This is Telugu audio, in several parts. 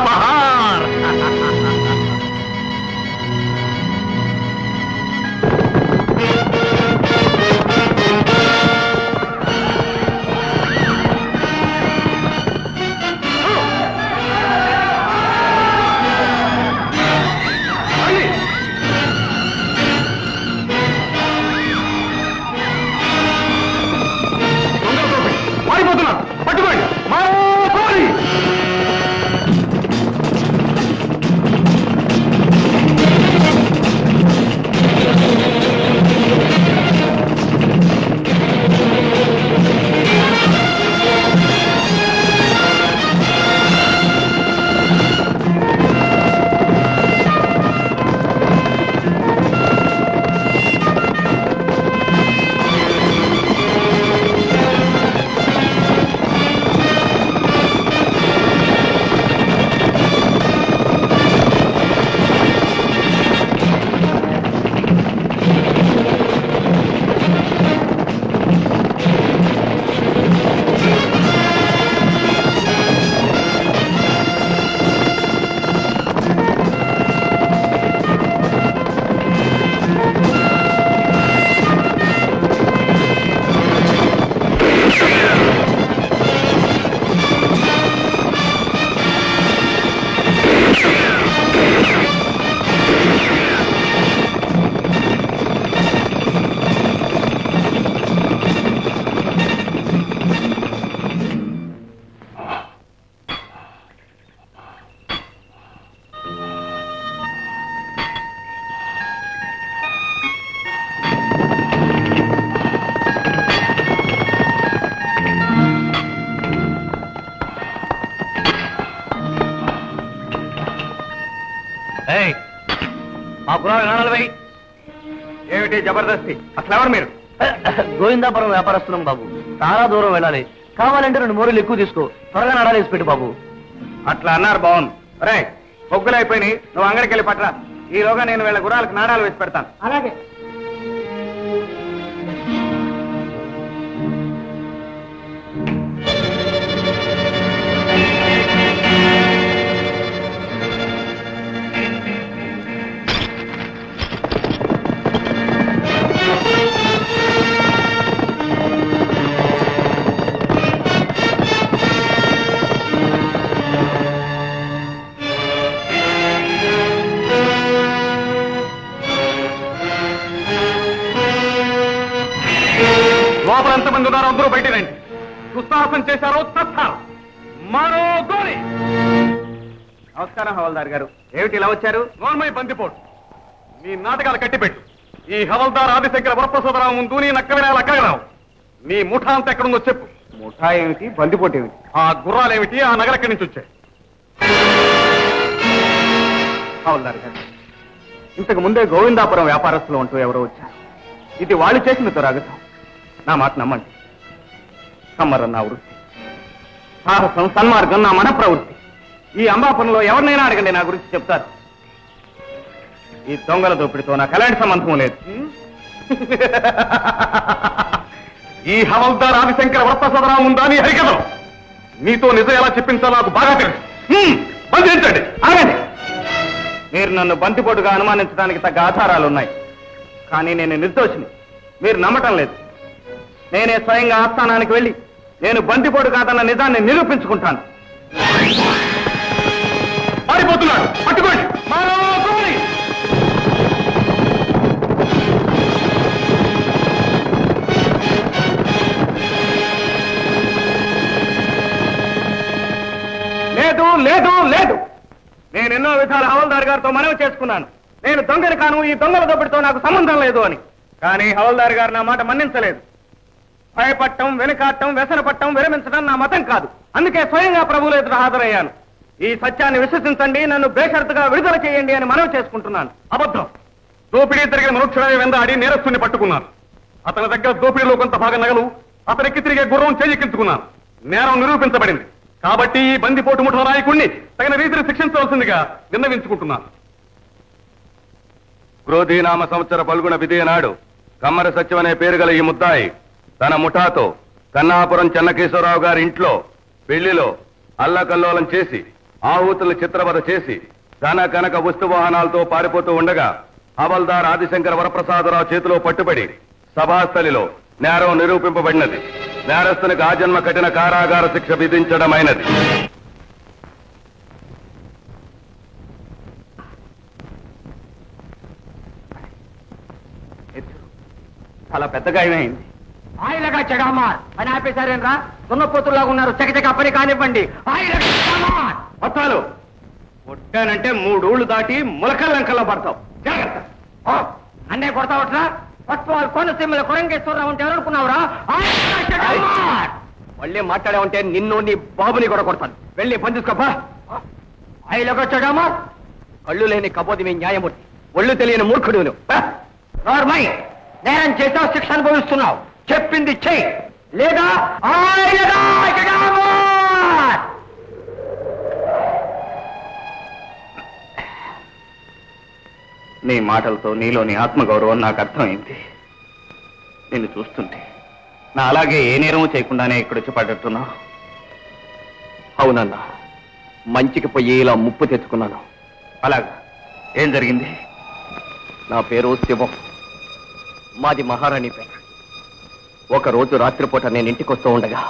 पहाड़ ఏమిటి జబర్దస్తి? అసలు ఎవరు మీరు? గోవిందాపురం వ్యాపారస్తున్నాం బాబు. చాలా దూరం వెళ్ళాలి. కావాలంటే 2 మోరీలు ఎక్కువ తీసుకో. త్వరగా నడాలేసి పెట్టు బాబు. అట్లా అన్నారు బాగుంది. రే పొగ్గులు అయిపోయినాయి, నువ్వు అంగడికి వెళ్ళి పట్టరా. ఈలోగా నేను వీళ్ళ గుర్రాలకు నాడాలు వేసి పెడతాను. అలాగే. లోపల ఎంతమంది ఉన్నారో అందరూ బయట రండి. దుస్సాహసం చేశారో చస్తారు. మరో గోరి. నమస్కారం హవల్దార్ గారు. ఏమిటి ఇలా వచ్చారు? నోర్మై బందిపోటు. నీ నాటకాలు కట్టిపెట్టు. ఈ హవల్దార్ ఆదిశంకర వరప్రసాదరావు ముందు నీ నక్క వినాలి అక్కగరావు. నీ ముఠా అంతా ఎక్కడుందో చెప్పు. ముఠా ఏమిటి, బందిపోటు ఏమిటి, ఆ గుర్రాలేమిటి, ఆ నగర ఎక్కడి నుంచి వచ్చాయి? హవల్దార్ గారు, ఇంతకు ముందే గోవిందాపురం వ్యాపారస్తులు అంటూ ఎవరో వచ్చారు. ఇది వాళ్ళు చేసిన దురాగతం. నా మాట నమ్మండి. సమ్మరం నా వృత్తి, సాహసం సన్మార్గం నా మన ప్రవృత్తి. ఈ అంబాపురంలో ఎవరినైనా అడగండి, నా గురించి చెప్తారు. ఈ దొంగల దోపిడితో నాకు ఎలాంటి సంబంధం లేదు. ఈ హవల్దార్ ఆదిశంకర వరప్రసాదరావు ఉందా నీ హరికథం? మీతో నిజం ఎలా చెప్పించాలో నాకు బాగా తెలుసు. బంధించండి. ఆగండి. మీరు నన్ను బంతిపోటుగా అనుమానించడానికి తగ్గ ఆధారాలున్నాయి. కానీ నేను నిర్దోషిని. మీరు నమ్మటం లేదు. నేనే స్వయంగా ఆస్థానానికి వెళ్ళి నేను బంతిపోటు కాదన్న నిజాన్ని నిరూపించుకుంటాను. పారిపోతున్నాడు. పట్టుకోండి. లేదు లేదు లేదు. నేను ఎన్నో విధాల హవల్దార్ గారితో మనవి చేసుకున్నాను. నేను దొంగని కాను, ఈ దొంగల దోపిడితో నాకు సంబంధం లేదు అని. కానీ హవల్దార్ గారు నా మాట మన్నించలేదు. భయపట్టం, వెనుకాటం, వ్యసనపట్టం, విరమించడం నా మతం కాదు. అందుకే స్వయంగా ప్రభువుల ఎదుట హాజరయ్యాను. ఈ సత్యాన్ని విశ్వసించండి, నన్ను బేషరతుగా విడుదల చేయండి అని మనవి చేసుకుంటున్నాను. అబద్ధం. దోపిడీ జరిగిన మరుక్షణమే వెందాడి నేరస్తుని పట్టుకున్నాను. అతని దగ్గర దోపిడీలో కొంత భాగం నగలు, అతనికి తిరిగే గుర్రం చెయ్యెక్కించుకున్నాను. నేరం నిరూపించబడింది. కాబట్టి ఈ బందిపోటు ముఠా నాయకుణ్ణి తగిన రీతిని శిక్షించవలసిందిగా విన్నవించుకుంటున్నాను. క్రోధీనామ సంవత్సర పల్గొన విధేయ నాడు కమ్మర సత్యం అనే పేరు గల ఈ ముద్దాయి తన ముఠాతో కన్నాపురం చెన్నకేశ్వరరావు గారి ఇంట్లో పెళ్లిలో అల్లకల్లోలం చేసి ఆహూతుల చిత్రవద చేసి ధన కనక వస్తు వాహనాలతో పారిపోతూ ఉండగా హవల్దార్ ఆదిశంకర వరప్రసాదరావు చేతిలో పట్టుబడి సభాస్థలిలో నేరం నిరూపింపబడినది. నేరస్తునికి ఆజన్మ కఠిన కారాగార శిక్ష విధించడమైనది. చాలా పెద్ద గాయమైంది. ఆయిలగా చెడామా పని ఆపేశారేనరా? దున్నపోతుల్లాగా ఉన్నారు. చకచక పని కానివ్వండి. మొత్తాలు కొట్టానంటే 3 ఊళ్ళు దాటి ములకల్లంకల్లో పడతావు. జాగ్రత్త. అన్నే కొడతావట్రా? ఫస్ట్ ఆల్ కోనసీమల కొరంగేశ్వరరావు అంటే ఎవరనుకున్నావురా? మళ్ళీ మాట్లాడావంటే నిన్ను నీ బాబుని కూడా కొడతాను. వెళ్ళి పని చూసుకోపా. ఆయిలగా చెడామా కళ్ళు లేని కబోది మీ న్యాయమూర్తి, ఒళ్ళు తెలియని మూర్ఖుడు నువ్వు. నార్మై నేరం చేసావు, శిక్ష అనుభవిస్తున్నావు. చెప్పింది చెయ్యి, లేదా నీ మాటలతో నీలోని ఆత్మగౌరవం నాకు అర్థమైంది. నిన్ను చూస్తుంటే నా అలాగే ఏ నేరమూ చేయకుండానే ఇక్కడొచ్చి పడ్డట్టున్నావు. అవునన్నా, మంచికి పోయి ఇలా ముప్పు తెచ్చుకున్నాను. అలాగా ఏం జరిగింది? నా పేరు శివం, మాది మహారాణి పేట. ఒకరోజు రాత్రిపూట నేను ఇంటికి వస్తూ ఉండగా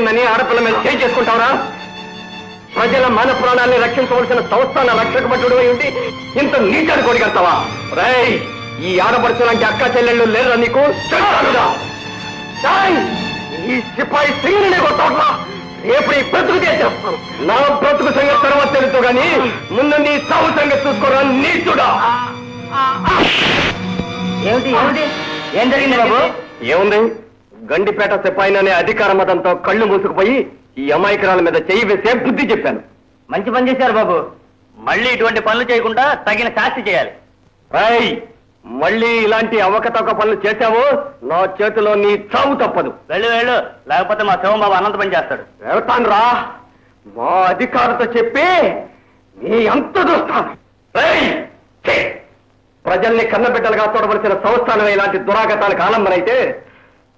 దొరికిందని ఆడపిల్ల మీద చేయి చేసుకుంటావురా? ప్రజల మాన ప్రాణాన్ని రక్షించవలసిన సంస్థాన రక్షక భటుడు ఉండి ఇంత నీచాన్ని కొడిగడతావా? రేయ్, ఈ ఆడపడుచు లాంటి అక్క చెల్లెళ్ళు లేరా నీకు? చెప్తానురా. రేయ్, ఈ సిపాయి సింగిని కొట్టావా? రేపు ఈ బ్రతుకు చేస్తాను. నా బ్రతుకు సంగతి తర్వాత తెలుసు గాని ముందు నీ సాగు సంగతి చూసుకోరా నీచుడా. ఏం జరిగింది బాబు? ఏముంది, గండిపేట సిపాయిననే అధికార మతంతో కళ్ళు మూసుకుపోయి ఈ అమాయకురాల మీద చెయ్యి వేసే బుద్ధి చెప్పాను. మంచి పని చేశారు బాబు. మళ్ళీ ఇటువంటి పనులు చేయకుండా తగిన శాస్తి చేయాలి. రాయ్, మళ్ళీ ఇలాంటి అవకతవక పనులు చేశావో నా చేతిలో నీ చావు తప్పదు. వెళ్ళు, లేకపోతే మా శివం బాబు అనంత పని చేస్తాడు. వెళ్తాను రా, మా అధికారులతో చెప్పి నీ అంత చూస్తాను. రేయ్, ఛీ! ప్రజల్ని కన్నబిడ్డలుగా చూడవలసిన సంస్థానం ఇలాంటి దురాగతాలకు ఆలంబనైతే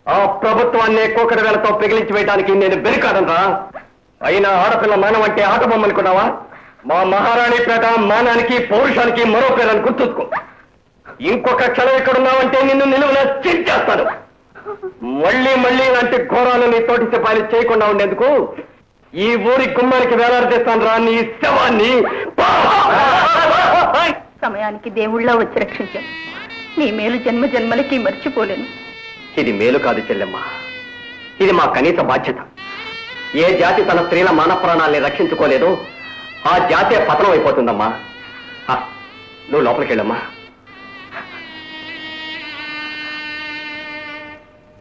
ఆ ప్రభుత్వాన్ని కోకడి వేలతో పెగిలించి వేయడానికి నేను బెరికాడనరా. అయినా ఆడపిల్ల మానం అంటే ఆట బొమ్మనుకున్నావా? మా మహారాణిపేట మానానికి పౌరుషానికి మరో పేరని గుర్తుంచుకో. ఇంకొక క్షణం ఎక్కడున్నావంటే నిన్ను నిలువున చించేస్తాను. మళ్ళీ ఇలాంటి ఘోరాలు నీ తోటి సిపాయిలు చేయకుండా ఉండేందుకు ఈ ఊరి గుమ్మానికి వేలాడదీస్తాను రా నీ శవాన్ని. సమయానికి దేవుళ్ళ వచ్చి రక్షించాను. నీ మేలు జన్మ జన్మలకి మర్చిపోలేను. ఇది మేలు కాదు చెల్లెమ్మ, ఇది మా కనీస బాధ్యత. ఏ జాతి తన స్త్రీల మాన ప్రాణాల్ని రక్షించుకోలేదో ఆ జాతే పతనం అయిపోతుందమ్మా. నువ్వు లోపలికి వెళ్ళమ్మా.